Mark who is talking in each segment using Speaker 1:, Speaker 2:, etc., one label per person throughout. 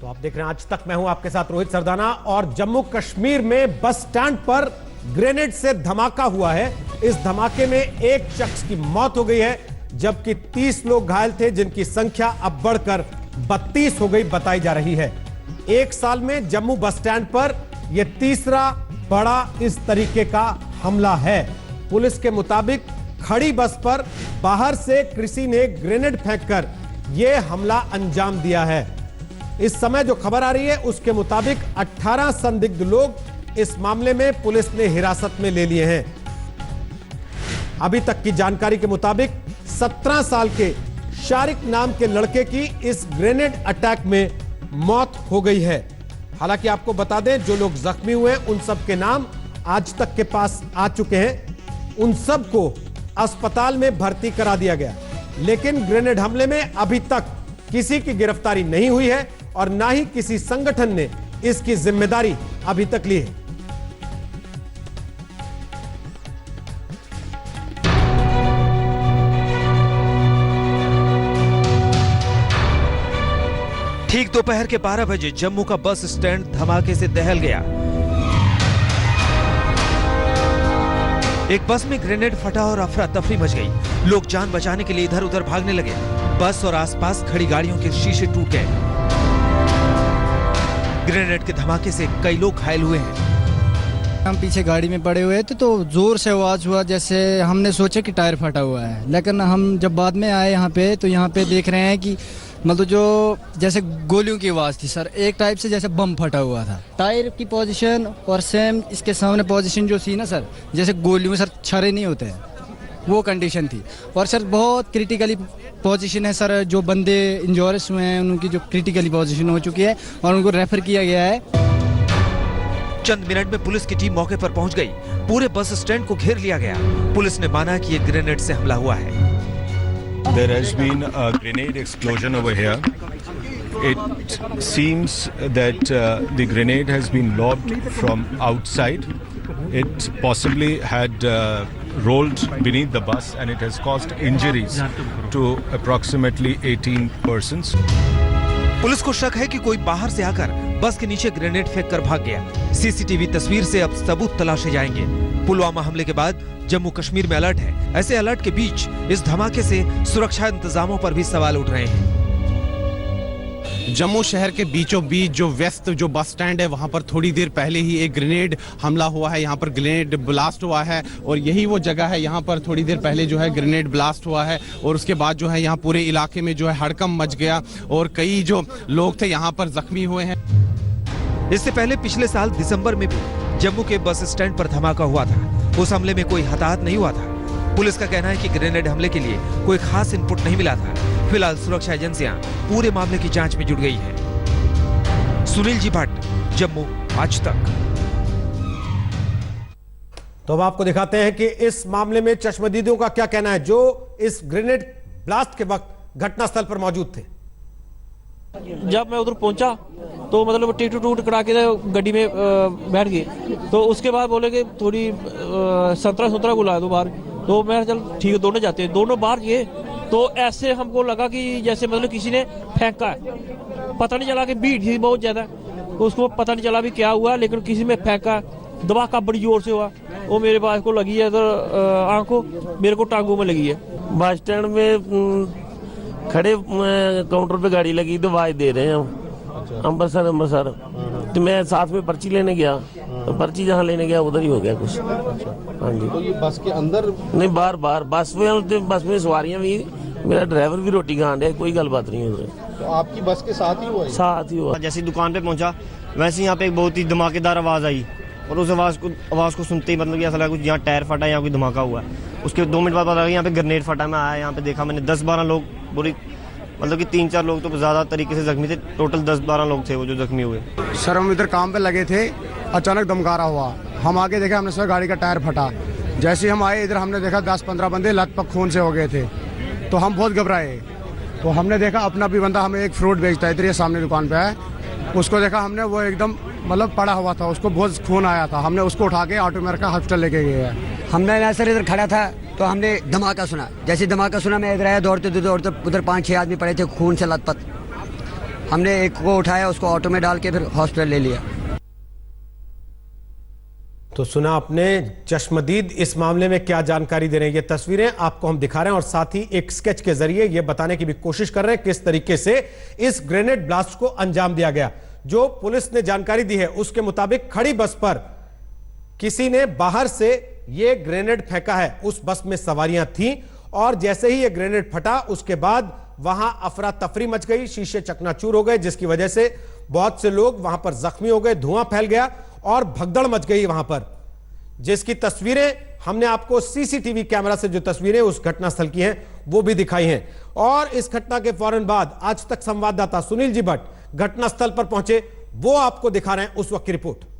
Speaker 1: तो आप देख रहे हैं आज तक, मैं हूं आपके साथ रोहित सरदाना। और जम्मू कश्मीर में बस स्टैंड पर ग्रेनेड से धमाका हुआ है। इस धमाके में एक शख्स की मौत हो गई है, जबकि 30 लोग घायल थे, जिनकी संख्या अब बढ़कर 32 हो गई बताई जा रही है। एक साल में जम्मू बस स्टैंड पर यह तीसरा बड़ा इस तरीके का हमला है। पुलिस के मुताबिक खड़ी बस पर बाहर से किसी ने ग्रेनेड फेंककर यह हमला अंजाम दिया है। इस समय जो खबर आ रही है उसके मुताबिक 18 संदिग्ध लोग इस मामले में पुलिस ने हिरासत में ले लिए हैं। अभी तक की जानकारी के मुताबिक 17 साल के शारिक नाम के लड़के की इस ग्रेनेड अटैक में मौत हो गई है। हालांकि आपको बता दें, जो लोग जख्मी हुए उन सब के नाम आज तक के पास आ चुके हैं। उन सब को अस्पताल में भर्ती करा दिया गया, लेकिन ग्रेनेड हमले में अभी तक किसी की गिरफ्तारी नहीं हुई है और ना ही किसी संगठन ने इसकी जिम्मेदारी अभी तक ली है।
Speaker 2: ठीक दोपहर के 12 बजे जम्मू का बस स्टैंड धमाके से दहल गया। एक बस में ग्रेनेड फटा और अफरा तफरी मच गई। लोग जान बचाने के लिए इधर उधर भागने लगे। बस और आसपास खड़ी गाड़ियों के शीशे टूट गए। ग्रेनेड के धमाके से कई लोग घायल हुए हैं।
Speaker 3: हम पीछे गाड़ी में पड़े हुए थे तो जोर से आवाज हुआ, जैसे हमने सोचा कि टायर फटा हुआ है। लेकिन हम जब बाद में आए यहाँ पे तो यहाँ पे देख रहे हैं कि मतलब जो जैसे गोलियों की आवाज़ थी सर, एक टाइप से जैसे बम फटा हुआ था। टायर की पोजीशन और सेम इसके सामने पोजीशन जो थी ना सर, जैसे गोलियों में सर छर्रे नहीं होते हैं, वो कंडीशन थी। और सर बहुत क्रिटिकली पोजीशन है सर। जो बंदे इंजोर्स हुए हैं उनकी जो क्रिटिकली पोजीशन हो चुकी है और उनको रेफर किया गया है।
Speaker 2: चंद मिनट में पुलिस की टीम मौके पर पहुंच गई। पूरे बस स्टैंड को घेर लिया गया। पुलिस ने माना कि यह ग्रेनेड से हमला हुआ है।
Speaker 4: There has been a grenade explosion over here. It seems that the grenade has been lobbed from outside. It possibly had rolled beneath the bus and it has caused injuries to approximately 18 persons.
Speaker 2: Police को शक है कि कोई बाहर से आकर बस के नीचे ग्रेनेड फेंक कर भाग गया। सीसीटीवी तस्वीर से अब सबूत तलाशे जाएंगे। पुलवामा हमले के बाद जम्मू कश्मीर में अलर्ट है। ऐसे अलर्ट के बीच इस धमाके से सुरक्षा इंतजामों पर भी सवाल उठ रहे हैं।
Speaker 5: जम्मू शहर के बीचों बीच जो वेस्ट जो बस स्टैंड है, वहां पर थोड़ी देर पहले ही एक ग्रेनेड हमला हुआ है। यहाँ पर ग्रेनेड ब्लास्ट हुआ है और यही वो जगह है, यहाँ पर थोड़ी देर पहले जो है ग्रेनेड ब्लास्ट हुआ है और उसके बाद जो है यहाँ पूरे इलाके में जो है हड़कंप मच गया और कई जो लोग थे यहाँ पर जख्मी हुए हैं।
Speaker 2: इससे पहले पिछले साल दिसंबर में भी जम्मू के बस स्टैंड पर धमाका हुआ था। उस हमले में कोई हताहत नहीं हुआ था। पुलिस का कहना है कि ग्रेनेड हमले के लिए कोई खास इनपुट नहीं मिला था। फिलहाल सुरक्षा एजेंसियां पूरे मामले की जांच में जुट गई है। सुनील जी भट्ट, जम्मू, आज तक।
Speaker 1: तो अब आपको दिखाते हैं कि इस मामले में चश्मदीदों का क्या कहना है, जो इस ग्रेनेड ब्लास्ट के वक्त घटनास्थल पर मौजूद थे।
Speaker 6: जब मैं उधर पहुंचा तो मतलब टिक टूट करा के गड्डी में बैठ गए। तो उसके बाद बोले कि थोड़ी संतरा बुला दो बाहर। तो मैं चल ठीक है, दोनों जाते हैं। दोनों बाहर गए तो ऐसे हमको लगा कि जैसे मतलब किसी ने फेंका है। पता नहीं चला कि भीड़ थी बहुत ज्यादा, तो उसको पता नहीं चला भी क्या हुआ, लेकिन किसी में फेंका। धमाका बड़ी जोर से हुआ। वो मेरे पास को लगी है इधर आंखों, मेरे को टांगों में लगी है।
Speaker 7: बस स्टैंड में खड़े काउंटर पे गाड़ी लगी तो आवाज दे रहे हैं हम अमृतसर। तो मैं साथ में पर्ची लेने गया, तो पर्ची जहाँ लेने गया उधर ही हो गया कुछ। हाँ जी।
Speaker 8: तो ये बस के अंदर
Speaker 7: नहीं, बाहर बस में सवारियां भी, मेरा ड्राइवर भी रोटी खान रहा है, कोई गलबात नहीं उधर।
Speaker 8: तो आपकी बस के साथ ही हुआ?
Speaker 9: जैसे दुकान पे पहुंचा वैसे यहाँ पे एक बहुत ही धमाकेदार आवाज आई और उस आवाज को सुनते ही मतलब कि ऐसा लगा कुछ यहाँ टायर फटा, यहाँ कोई धमाका हुआ है। उसके 2 मिनट बाद पता लगा यहाँ पे ग्रेनेड फटा। मैं आया, यहाँ पे देखा मैंने 10-12 लोग, बुरी मतलब कि 3-4 लोग तो ज्यादा तरीके से जख्मी थे। टोटल 10-12 लोग थे वो जो जख्मी हुए।
Speaker 10: सर हम इधर काम पे लगे थे, अचानक दमकारा हुआ। हम आगे देखा, हमने सोचा गाड़ी का टायर फटा। जैसे ही हम आए इधर, हमने देखा 10-15 बंदे लथपथ खून से हो गए थे। तो हम बहुत घबराए। तो हमने देखा अपना भी बंदा हमें एक फ्रूट बेचता है, इधर ये सामने दुकान पे है, उसको देखा हमने, वो एकदम मतलब पड़ा हुआ था, उसको बहुत खून आया था। हमने उसको उठा के ऑटो में रखा, हॉस्पिटल लेके गए हैं।
Speaker 11: हमने सर इधर खड़ा था तो हमने धमाका सुना। जैसे धमाका सुना मैं इधर आया, दौड़ते उधर 5-6 आदमी पड़े थे खून से लथपथ। हमने एक को उठाया, उसको ऑटो में डाल के फिर हॉस्पिटल ले लिया।
Speaker 1: तो सुना आपने चश्मदीद इस मामले में क्या जानकारी दे रहे हैं। ये तस्वीरें आपको हम दिखा रहे हैं और साथ ही एक स्केच के जरिए ये बताने की भी कोशिश कर रहे हैं किस तरीके से इस ग्रेनेड ब्लास्ट को अंजाम दिया गया। जो पुलिस ने जानकारी दी है उसके मुताबिक खड़ी बस पर किसी ने बाहर से ये ग्रेनेड फेंका है। उस बस में सवारियां थीं और जैसे ही ये ग्रेनेड फटा उसके बाद वहां अफरा तफरी मच गई, शीशे चकनाचूर हो गए, जिसकी वजह से बहुत से लोग वहां पर जख्मी हो गए, धुआं फैल गया और भगदड़ मच गई वहां पर, जिसकी तस्वीरें हमने आपको सीसीटीवी कैमरा से जो तस्वीरें उस घटनास्थल की हैं वो भी दिखाई हैं। और इस घटना के फौरन बाद आज तक संवाददाता सुनील जी भट्ट घटनास्थल पर पहुंचे, वो आपको दिखा रहे हैं उस वक्त की रिपोर्ट।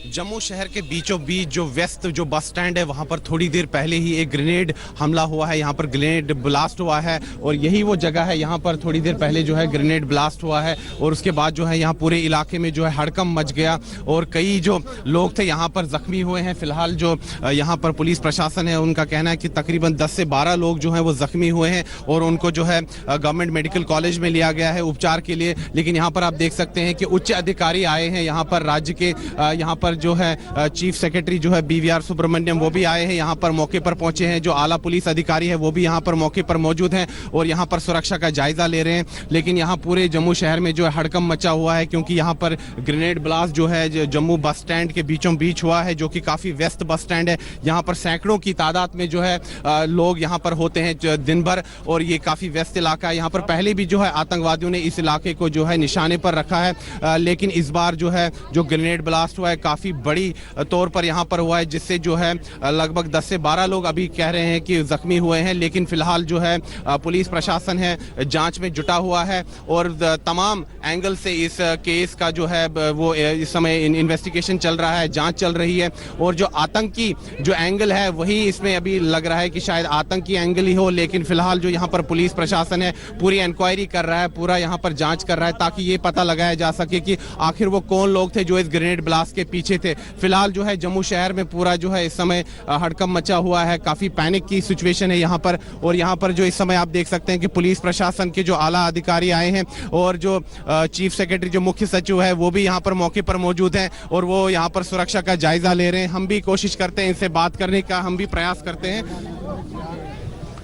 Speaker 5: जम्मू शहर के बीचों बीच जो वेस्ट जो बस स्टैंड है वहां पर थोड़ी देर पहले ही एक ग्रेनेड हमला हुआ है, यहाँ पर ग्रेनेड ब्लास्ट हुआ है और यही वो जगह है यहाँ पर थोड़ी देर पहले जो है ग्रेनेड ब्लास्ट हुआ है और उसके बाद जो है यहाँ पूरे इलाके में जो है हड़कंप मच गया और कई जो लोग थे यहाँ पर जख्मी हुए हैं। फिलहाल जो यहाँ पर पुलिस प्रशासन है उनका कहना है कि तकरीबन 10 से 12 लोग जो हैं वो जख्मी हुए हैं और उनको जो है गवर्नमेंट मेडिकल कॉलेज में लिया गया है उपचार के लिए। लेकिन यहाँ पर आप देख सकते हैं कि उच्च अधिकारी आए हैं यहाँ पर, राज्य के यहाँ पर जो है चीफ सेक्रेटरी जो है BVR सुब्रमण्यम वो भी आए हैं, यहाँ पर मौके पर पहुंचे हैं। जो आला पुलिस अधिकारी है वो भी यहाँ पर मौके पर मौजूद हैं और यहाँ पर सुरक्षा का जायजा ले रहे हैं। लेकिन यहाँ पूरे जम्मू शहर में जो है हड़कंप मचा हुआ है क्योंकि यहाँ पर ग्रेनेड ब्लास्ट जो है जम्मू बस स्टैंड के बीचों बीच हुआ है, जो कि काफी व्यस्त बस स्टैंड है। यहाँ पर सैकड़ों की तादाद में जो है लोग यहाँ पर होते हैं दिन भर और ये काफी व्यस्त इलाका है। यहाँ पर पहले भी जो है आतंकवादियों ने इस इलाके को जो है निशाने पर रखा है, लेकिन इस बार जो है जो ग्रेनेड ब्लास्ट हुआ है काफी बड़ी तौर पर यहाँ पर हुआ है, जिससे जो है लगभग 10 से 12 लोग अभी कह रहे हैं कि जख्मी हुए हैं। लेकिन फिलहाल जो है पुलिस प्रशासन है जांच में जुटा हुआ है और तमाम एंगल से इस केस का जो है वो इस समय इन्वेस्टिगेशन चल रहा है, जांच चल रही है और जो आतंकी जो एंगल है वही इसमें अभी लग रहा है कि शायद आतंकी एंगल ही हो। लेकिन फिलहाल जो यहाँ पर पुलिस प्रशासन है पूरी इंक्वायरी कर रहा है, पूरा यहाँ पर जांच कर रहा है ताकि ये पता लगाया जा सके कि आखिर वो कौन लोग थे जो इस ग्रेनेड ब्लास्ट के पीछे थे। फिलहाल जो है जम्मू शहर में पूरा जो है इस समय हड़कंप मचा हुआ है, काफी पैनिक की सिचुएशन है यहाँ पर। और यहाँ पर जो इस समय आप देख सकते हैं कि पुलिस प्रशासन के जो आला अधिकारी आए हैं और जो चीफ सेक्रेटरी जो मुख्य सचिव है वो भी यहाँ पर मौके पर मौजूद हैं और वो यहाँ पर सुरक्षा का जायजा ले रहे हैं। हम भी कोशिश करते हैं इनसे बात करने का, हम भी प्रयास करते हैं।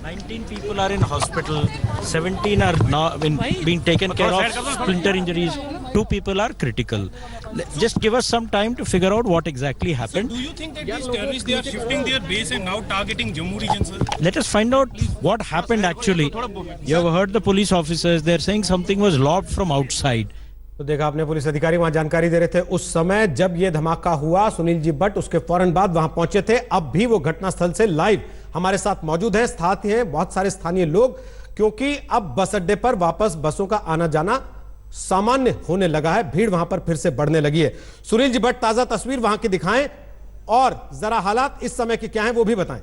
Speaker 12: 19 people are in hospital, 17 are now being taken care of, splinter injuries, 2 people are critical. Just give us some time to figure out what exactly happened.
Speaker 13: So do you think that these terrorists, they are shifting their base and now targeting Jammu region, sir?
Speaker 12: Let us find out what happened actually. You have heard the police officers, they are saying something was lobbed from outside.
Speaker 1: तो देखा आपने police अधिकारी वहां जानकारी दे रहे थे उस समय जब यह धमाका हुआ। सुनील जी भट्ट उसके फौरन बाद वहां पहुंचे थे। अब भी वो घटनास्थल से लाइव हमारे साथ मौजूद हैं, साथ ही हैं बहुत सारे स्थानीय लोग, क्योंकि अब बस अड्डे पर वापस बसों का आना जाना सामान्य होने लगा है, भीड़ वहां पर फिर से बढ़ने लगी है। सुनील जी भट्ट ताजा तस्वीर वहां की दिखाएं और जरा हालात इस समय के क्या हैं वो भी बताएं।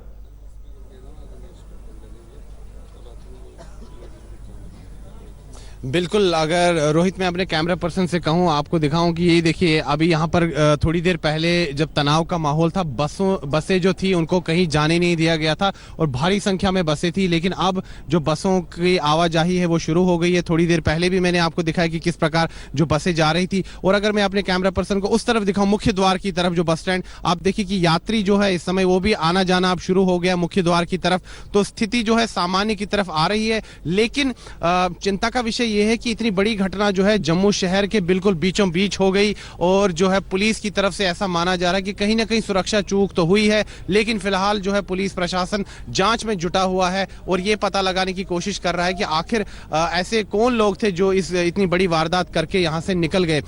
Speaker 5: बिल्कुल, अगर रोहित मैं अपने कैमरा पर्सन से कहूं आपको दिखाऊं कि ये देखिए अभी यहाँ पर थोड़ी देर पहले जब तनाव का माहौल था, बसें जो थी उनको कहीं जाने नहीं दिया गया था और भारी संख्या में बसें थी। लेकिन अब जो बसों की आवाजाही है वो शुरू हो गई है। थोड़ी देर पहले भी मैंने आपको दिखाया कि किस प्रकार जो बसें जा रही थी। और अगर मैं अपने कैमरा पर्सन को उस तरफ दिखाऊं मुख्य द्वार की तरफ जो बस स्टैंड, आप देखिए कि यात्री जो है इस समय वो भी आना जाना अब शुरू हो गया मुख्य द्वार की तरफ। तो स्थिति जो है सामान्य की तरफ आ रही है। लेकिन चिंता का विषय ये है कि इतनी बड़ी घटना जो है जम्मू शहर के बिल्कुल बीचों बीच हो गई और जो है पुलिस की तरफ से ऐसा माना जा रहा है कि कहीं ना कहीं सुरक्षा चूक तो हुई है। लेकिन फिलहाल जो है पुलिस प्रशासन जांच में जुटा हुआ है और ये पता लगाने की कोशिश कर रहा है कि आखिर ऐसे कौन लोग थे जो इस इतनी बड़ी वारदात करके यहां से निकल गए।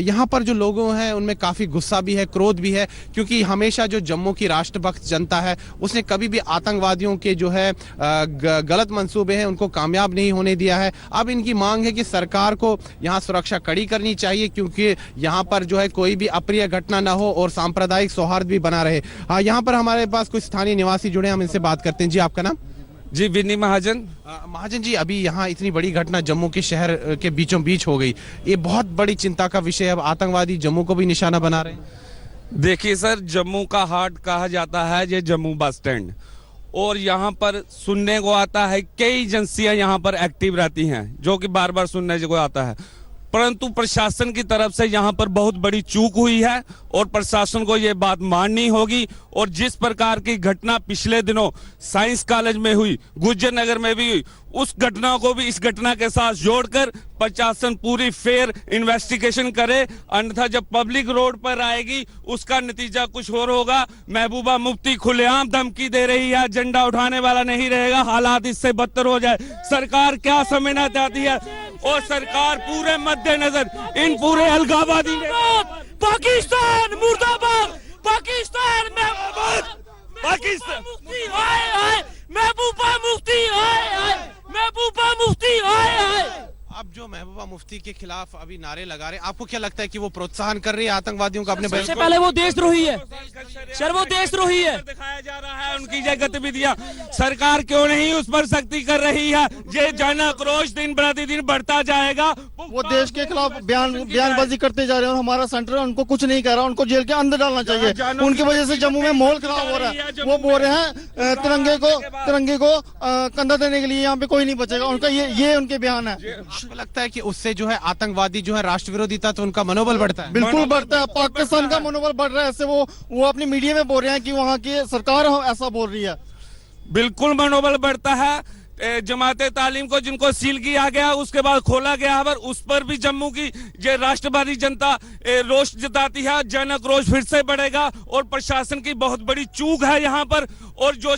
Speaker 5: यहां पर जो लोगों हैं उनमें काफी गुस्सा भी है, क्रोध भी है, क्योंकि हमेशा जो जम्मू की राष्ट्रभक्त जनता है उसने कभी भी आतंकवादियों के जो है गलत मंसूबे हैं उनको कामयाब नहीं होने दिया है। अब इनकी मांग है कि सरकार को यहाँ सुरक्षा कड़ी करनी चाहिए, क्योंकि यहाँ पर जो है कोई भी अप्रिय घटना ना हो और सांप्रदायिक सौहार्द भी बना रहे। यहाँ पर हमारे पास कुछ स्थानीय निवासी जुड़े, हम इनसे बात करते हैं। जी, आपका नाम?
Speaker 14: जी, विनी महाजन।
Speaker 5: महाजन जी, अभी यहाँ इतनी बड़ी घटना जम्मू के शहर के बीचों बीच हो गई, ये बहुत बड़ी चिंता का विषय है। अब आतंकवादी जम्मू को भी निशाना बना रहे हैं।
Speaker 14: देखिए सर, जम्मू का हार्ट कहा जाता है ये जम्मू बस स्टैंड, और यहाँ पर सुनने को आता है कई एजेंसियां यहाँ पर एक्टिव रहती हैं जो कि बार बार सुनने को आता है, परंतु प्रशासन की तरफ से यहाँ पर बहुत बड़ी चूक हुई है और प्रशासन को ये बात माननी होगी। और जिस प्रकार की घटना पिछले दिनों साइंस कॉलेज में हुई, गुज्जर नगर में भी हुई, उस घटना को भी इस घटना के साथ जोड़कर प्रशासन पूरी फेयर इन्वेस्टिगेशन करे, अन्यथा जब पब्लिक रोड पर आएगी उसका नतीजा कुछ और होगा। महबूबा मुफ्ती खुलेआम धमकी दे रही है, झंडा उठाने वाला नहीं रहेगा, हालात इससे बदतर हो जाए। सरकार क्या समझना चाहती है और सरकार पूरे मद्देनजर इन पूरे अलगाववादी
Speaker 15: पाकिस्तान मुर्दाबाद, पाकिस्तान पाकिस्तान महबूबा मुफ्ती महबूबा मुफ्ती
Speaker 5: अब जो महबूबा मुफ्ती के खिलाफ अभी नारे लगा रहे हैं, आपको क्या लगता है कि वो प्रोत्साहन कर रही है आतंकवादियों का? अपने
Speaker 15: सबसे पहले वो देशद्रोही है सर, वो देशद्रोही है।
Speaker 14: दिखाया जा रहा है उनकी ये गतिविधियां, सरकार क्यों नहीं उस पर सख्ती कर रही है? ये जन आक्रोश दिन प्रतिदिन बढ़ता जाएगा।
Speaker 8: वो देश के खिलाफ बयानबाजी करते जा रहे हैं और हमारा सेंटर उनको कुछ नहीं कह रहा, उनको जेल के अंदर डालना चाहिए। उनकी वजह से जम्मू में माहौल खराब हो रहा है। वो बोल रहे हैं तिरंगे को कंधा देने के लिए यहाँ पे कोई नहीं बचेगा, उनका ये उनके बयान है।
Speaker 5: आपको लगता है कि उससे जो है आतंकवादी जो है राष्ट्र विरोधी तत्व उनका मनोबल बढ़ता है?
Speaker 8: बिल्कुल बढ़ता है, पाकिस्तान का मनोबल बढ़ रहा है। ऐसे वो अपनी मीडिया में बोल रहे हैं कि वहाँ की सरकार ऐसा बोल रही है।
Speaker 14: बिल्कुल मनोबल बढ़ता है। जमाते तालीम को जिनको सील किया गया उसके बाद खोला गया, पर उस पर भी जम्मू की ये राष्ट्रवादी जनता रोष जताती है, जन आक्रोश फिर से बढ़ेगा और प्रशासन की बहुत बड़ी चूक है यहाँ पर। और जो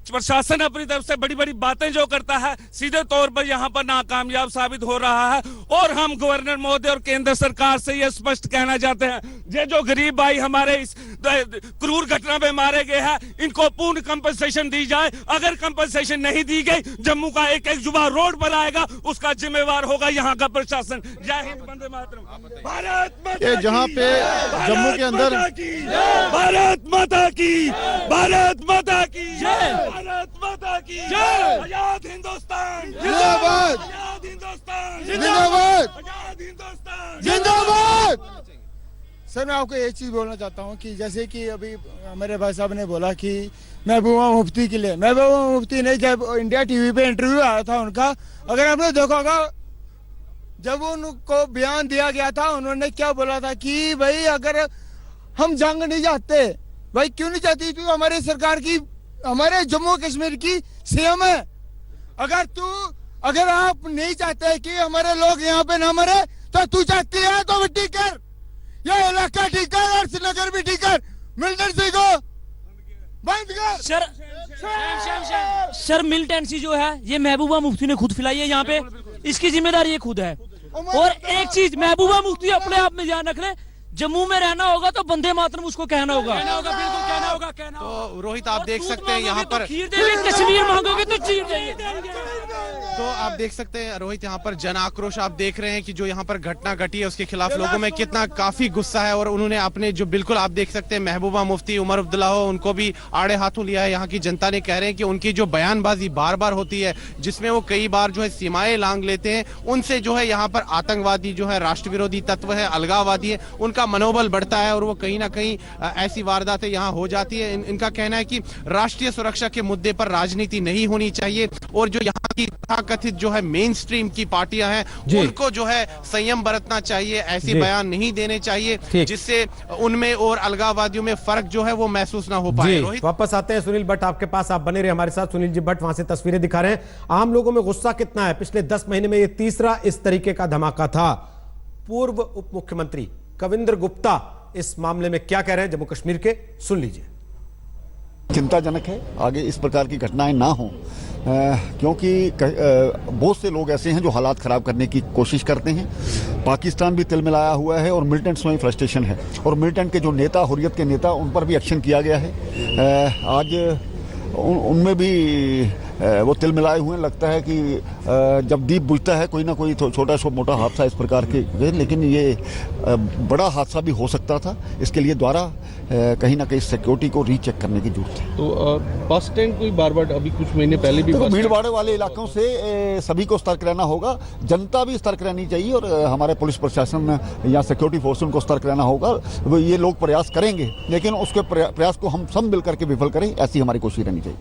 Speaker 14: प्रशासन अपनी तरफ से बड़ी बड़ी बातें जो करता है, सीधे तौर पर यहाँ पर नाकामयाब साबित हो रहा है। और हम गवर्नर महोदय और केंद्र सरकार से यह स्पष्ट कहना चाहते हैं, ये जो गरीब भाई हमारे इस क्रूर घटना में मारे गए हैं, इनको पूर्ण कंपनसेशन दी जाए। अगर कंपनसेशन नहीं दी गई, जम्मू का एक एक युवा रोड पर आएगा, उसका जिम्मेवार होगा यहाँ का प्रशासन। जय हिंद, वंदे मातरम। भारत माता की,
Speaker 8: जहाँ पे जम्मू के अंदर
Speaker 14: भारत माता की, भारत माता की, भारत माता की जय, आजाद हिंदुस्तान
Speaker 8: जिंदाबाद,
Speaker 14: आजाद हिंदुस्तान
Speaker 8: जिंदाबाद,
Speaker 14: आजाद हिंदुस्तान
Speaker 8: जिंदाबाद।
Speaker 10: सर मैं आपको एक चीज़ बोलना चाहता हूँ कि जैसे कि अभी मेरे भाई साहब ने बोला कि महबूबा मुफ्ती के लिए, महबूबा मुफ्ती ने जब इंडिया टीवी पे इंटरव्यू आया था उनका, अगर आपने देखा होगा, जब उनको बयान दिया गया था उन्होंने क्या बोला था कि भाई अगर हम जंग नहीं चाहते, भाई क्यों नहीं चाहती? तू हमारी सरकार की, हमारे जम्मू कश्मीर की सीएम है। अगर आप नहीं चाहते कि हमारे लोग यहाँ पे ना मरे, तो तू चाहती है तो वो ठीक कर, ये इलाका ठीक कर और श्रीनगर भी ठीक कर, मिलिटेंसी को बंद कर।
Speaker 15: सर मिलिटेंसी जो है ये महबूबा मुफ्ती ने खुद फैलाई है यहाँ पे, इसकी जिम्मेदारी ये खुद है। और एक चीज महबूबा मुफ्ती अपने आप में ध्यान रख ले, जम्मू में रहना होगा तो वंदे मातरम उसको कहना होगा, बिल्कुल कहना होगा।
Speaker 5: तो रोहित आप देख सकते हैं यहाँ पर
Speaker 15: कश्मीर मांगोगे तो चीर देंगे।
Speaker 5: तो आप देख सकते हैं रोहित, यहाँ पर जन आक्रोश आप देख रहे हैं कि जो यहाँ पर घटना घटी है उसके खिलाफ लोगों में कितना काफी गुस्सा है। और उन्होंने अपने जो बिल्कुल आप देख सकते हैं महबूबा मुफ्ती, उमर अब्दुल्ला हो, उनको भी आड़े हाथों लिया है। यहाँ की जनता ने कह रहे हैं कि उनकी जो बयानबाजी बार बार होती है, जिसमें वो कई बार जो है सीमाएं लांघ लेते हैं, उनसे जो है यहाँ पर आतंकवादी जो है राष्ट्र विरोधी तत्व है, अलगाववादी है, उनका मनोबल बढ़ता है और वो कहीं ना कहीं ऐसी वारदातें यहाँ हो जाती है। इनका कहना है कि राष्ट्रीय सुरक्षा के मुद्दे पर राजनीति नहीं होनी चाहिए और जो यहाँ की कथित जो है मेन स्ट्रीम की पार्टियां हैं, उनको जो है संयम बरतना चाहिए, ऐसे बयान नहीं देने चाहिए जिससे उनमें और अलगाववादियों में फर्क जो है वो महसूस ना हो पाए। रोहित
Speaker 1: वापस आते हैं सुनील भट्ट आपके पास, आप बने रहे हमारे साथ। सुनील जी भट्ट वहां से तस्वीरें दिखा रहे हैं, आम लोगों में गुस्सा कितना है। पिछले 10 महीने में ये तीसरा इस तरीके का धमाका था। पूर्व उप मुख्यमंत्री कविंद्र गुप्ता इस मामले में क्या कह रहे हैं जम्मू कश्मीर के, सुन लीजिए।
Speaker 16: चिंताजनक है आगे इस प्रकार की घटनाएं ना हो, क्योंकि बहुत से लोग ऐसे हैं जो हालात खराब करने की कोशिश करते हैं। पाकिस्तान भी तिलमिलाया हुआ है और मिलिटेंट्स में फ्रस्ट्रेशन है और मिलिटेंट के जो नेता, हुर्रियत के नेता, उन पर भी एक्शन किया गया है। आज उनमें भी वो तिल मिलाए हुए। लगता है कि जब दीप बुझता है कोई ना कोई छोटा सा मोटा हादसा इस प्रकार के, लेकिन ये बड़ा हादसा भी हो सकता था। इसके लिए द्वारा कहीं ना कहीं सिक्योरिटी को रीचेक करने की जरूरत है।
Speaker 8: तो बस स्टैंड कोई बार बार अभी कुछ महीने पहले भी
Speaker 16: भीड़ भाड़ वाले इलाकों से सभी को सतर्क रहना होगा, जनता भी सतर्क रहनी चाहिए और हमारे पुलिस प्रशासन या सिक्योरिटी फोर्स उनको सतर्क रहना होगा। ये लोग प्रयास करेंगे लेकिन उसके प्रयास को हम सब मिलकर के विफल करें, ऐसी हमारी कोशिश रहनी चाहिए।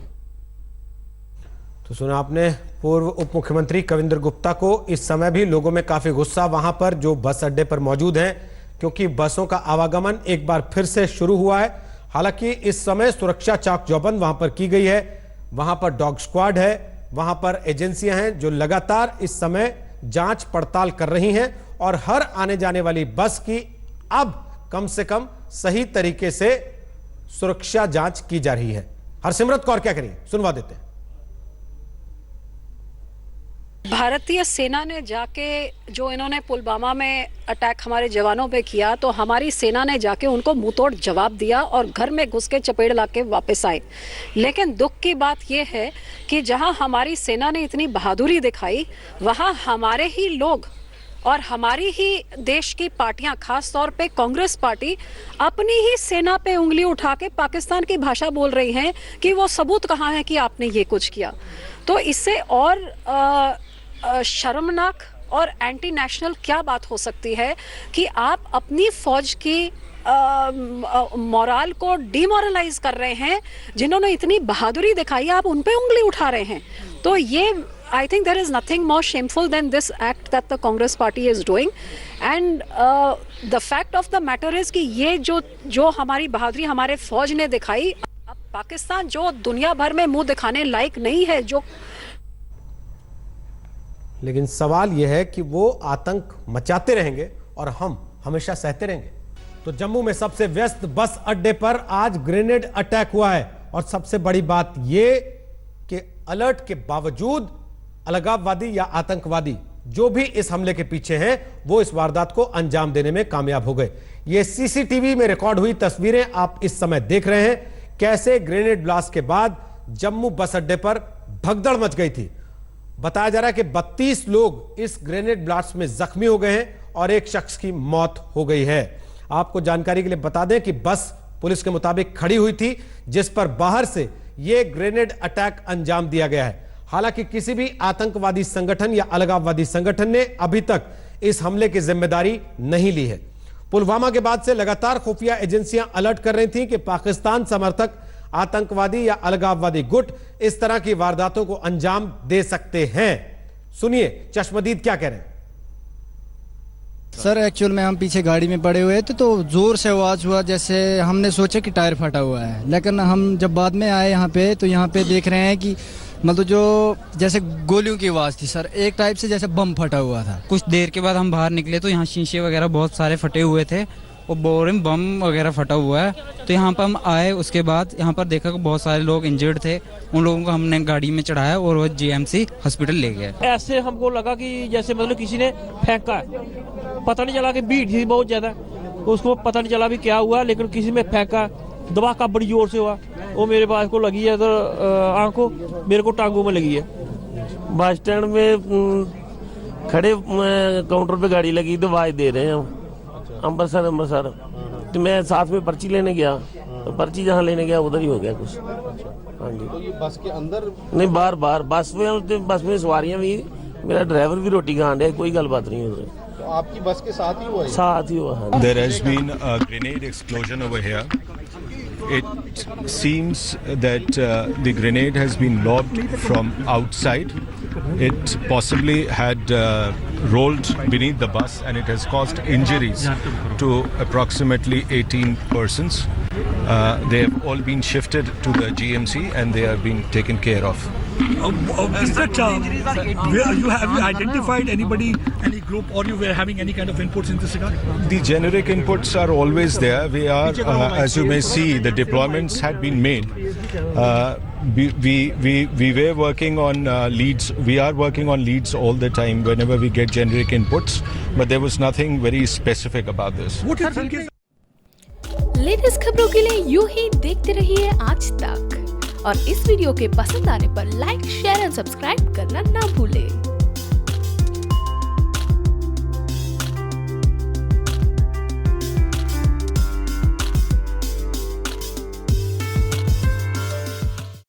Speaker 1: तो सुना आपने पूर्व उप मुख्यमंत्री कविंद्र गुप्ता को। इस समय भी लोगों में काफी गुस्सा वहां पर जो बस अड्डे पर मौजूद हैं, क्योंकि बसों का आवागमन एक बार फिर से शुरू हुआ है। हालांकि इस समय सुरक्षा चाक चौबंद वहां पर की गई है, वहां पर डॉग स्क्वाड है, वहां पर एजेंसियां हैं जो लगातार इस समय जांच पड़ताल कर रही हैं और हर आने जाने वाली बस की अब कम से कम सही तरीके से सुरक्षा जांच की जा रही है। हरसिमरत कौर क्या करिए, सुनवा देते हैं।
Speaker 17: भारतीय सेना ने जाके जो इन्होंने पुलवामा में अटैक हमारे जवानों पे किया, तो हमारी सेना ने जाके उनको मुंहतोड़ जवाब दिया और घर में घुस के चपेट ला के वापस आए। लेकिन दुख की बात यह है कि जहां हमारी सेना ने इतनी बहादुरी दिखाई, वहां हमारे ही लोग और हमारी ही देश की पार्टियां, खास तौर पे कांग्रेस पार्टी, अपनी ही सेना पे उंगली उठा के पाकिस्तान की भाषा बोल रही हैं कि वो सबूत कहाँ है कि आपने ये कुछ किया। तो इससे और शर्मनाक और एंटी नेशनल क्या बात हो सकती है कि आप अपनी फौज की मोराल को डिमोरलाइज कर रहे हैं। जिन्होंने इतनी बहादुरी दिखाई, आप उन पे उंगली उठा रहे हैं। तो ये I think there is nothing more shameful than this act that the Congress party is doing, and the fact of the matter is कि ये जो हमारी बहादुरी हमारे फौज ने दिखाई, अब पाकिस्तान जो दुनिया भर में मुंह दिखाने लायक नहीं है, जो
Speaker 1: लेकिन सवाल यह है कि वो आतंक मचाते रहेंगे और हम हमेशा सहते रहेंगे। तो जम्मू में सबसे व्यस्त बस अड्डे पर आज ग्रेनेड अटैक हुआ है और सबसे बड़ी बात यह कि अलर्ट के बावजूद अलगाववादी या आतंकवादी जो भी इस हमले के पीछे हैं, वो इस वारदात को अंजाम देने में कामयाब हो गए। ये सीसीटीवी में रिकॉर्ड हुई तस्वीरें आप इस समय देख रहे हैं, कैसे ग्रेनेड ब्लास्ट के बाद जम्मू बस अड्डे पर भगदड़ मच गई थी। बताया जा रहा है कि 32 लोग इस ग्रेनेड ब्लास्ट में जख्मी हो गए हैं और एक शख्स की मौत हो गई है। आपको जानकारी के लिए बता दें कि बस पुलिस के मुताबिक खड़ी हुई थी, जिस पर बाहर से यह ग्रेनेड अटैक अंजाम दिया गया है। हालांकि किसी भी आतंकवादी संगठन या अलगाववादी संगठन ने अभी तक इस हमले की जिम्मेदारी नहीं ली है। पुलवामा के बाद से लगातार खुफिया एजेंसियां अलर्ट कर रही थीं कि पाकिस्तान समर्थक आतंकवादी या अलगाववादी गुट इस तरह की वारदातों को अंजाम दे सकते हैं। सुनिए चश्मदीद क्या कह रहे हैं।
Speaker 3: सर एक्चुअल में हम पीछे गाड़ी में पड़े हुए थे, तो जोर से आवाज़ हुआ, जैसे हमने सोचा कि टायर फटा हुआ है। लेकिन हम जब बाद में आए यहाँ पे, तो यहाँ पे देख रहे हैं कि मतलब जो जैसे गोलियों की आवाज़ थी सर, एक टाइप से जैसे बम फटा हुआ था।
Speaker 18: कुछ देर के बाद हम बाहर निकले तो यहाँ शीशे वगैरह बहुत सारे फटे हुए थे और बोरिंग बम वगैरह फटा हुआ है। तो यहाँ पर हम आए, उसके बाद यहाँ पर देखा कि बहुत सारे लोग इंजर्ड थे। उन लोगों को हमने गाड़ी में चढ़ाया और वो जीएमसी हॉस्पिटल ले गए।
Speaker 6: ऐसे हमको लगा कि जैसे मतलब किसी ने फेंका, पता नहीं चला कि भीड़ थी बहुत ज्यादा, उसको पता नहीं चला भी क्या हुआ, लेकिन किसी में फेंका, धमाका बड़ी जोर से हुआ। वो मेरे पास को लगी है, तो आंखों मेरे को टांगों में लगी है।
Speaker 7: बस स्टैंड में खड़े काउंटर पे गाड़ी लगी, तो आवाज दे रहे हैं अमृतसर। तो मैं साथ में पर्ची लेने गया, तो पर्ची जहाँ लेने गया उधर ही हो गया कुछ। हाँ जी।
Speaker 5: तो ये बस के अंदर
Speaker 7: नहीं, बार बस में सवारियां भी, मेरा ड्राइवर भी रोटी खान रहा है, कोई गल बात नहीं हो रही।
Speaker 5: तो आपकी बस के साथ ही हुआ?
Speaker 7: साथ ही हुआ।
Speaker 4: There has been a grenade explosion over here. It seems that the grenade has been lobbed from outside. It possibly had rolled beneath the bus and it has caused injuries to approximately 18 persons. They have all been shifted to the GMC and they are being taken care of.
Speaker 19: Is that have you identified anybody, any group, or you were having any kind of inputs in this regard?
Speaker 4: The generic inputs are always there. We are, as you may see, the deployments had been made. We were working on leads. We are working on leads all the time whenever we get generic inputs, but there was nothing very specific about this.
Speaker 20: Latest खबरों के लिए यूं ही देखते रहिए आज तक, और इस वीडियो के पसंद आने पर लाइक, शेयर एंड सब्सक्राइब करना ना भूलें।